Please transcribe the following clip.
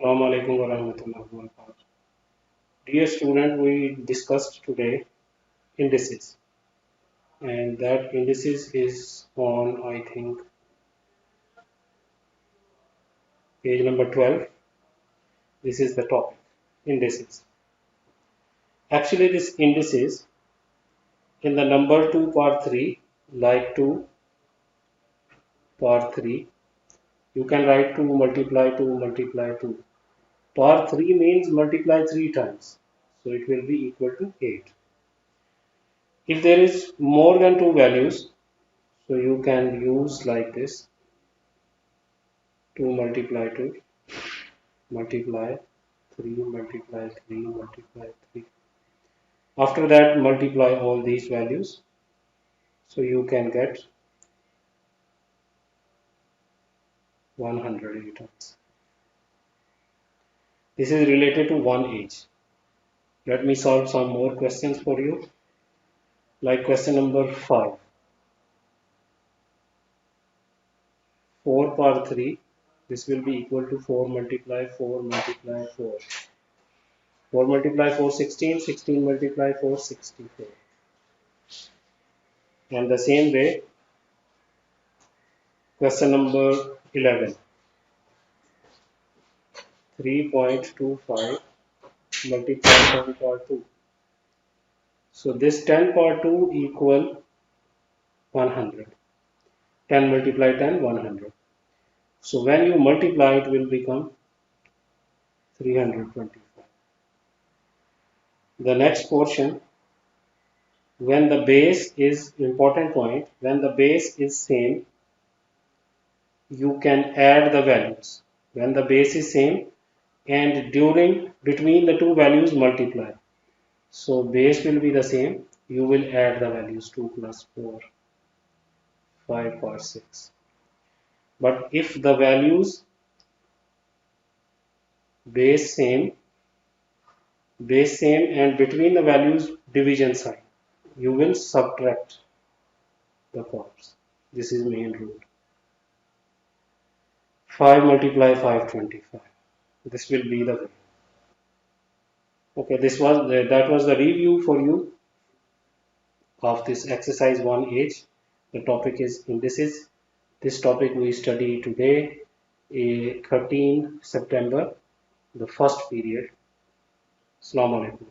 Assalamu alaikum wa rahmatullahi wa barakatuh. Dear student, we discussed today indices, and that indices is on, I think, page number 12. This is the topic, indices. Actually, this indices in the number 2 part 3, like 2 part 3, you can write 2 multiply 2 multiply 2. Part 3 means multiply 3 times, so it will be equal to 8. If there is more than 2 values, so you can use like this: 2 multiply 2 multiply 3 multiply 3 multiply 3. After that, multiply all these values, so you can get 100 returns. This is related to one age. Let me solve some more questions for you, like question number 5. 4 power 3, this will be equal to 4 multiply 4 multiply 4. 4 multiply 4 16, 16 multiply 4 64. And the same way, question number 11. 3.25 multiply 10 power 2. So this 10 power 2 equal 100. 10 multiply 10, 100. So when you multiply, it will become 325. The next portion, when the base is important point, when the base is same, you can add the values. When the base is same and between the two values multiply. So base will be the same. You will add the values 2 plus 4, 5 or 6. But if the values base same and between the values division sign, you will subtract the forms. This is main rule. 5 multiply 5, 25. This will be the way. Okay, that was the review for you of this exercise 1H. The topic is indices. This topic we study today, 13 September, the first period. Assalamu alaikum.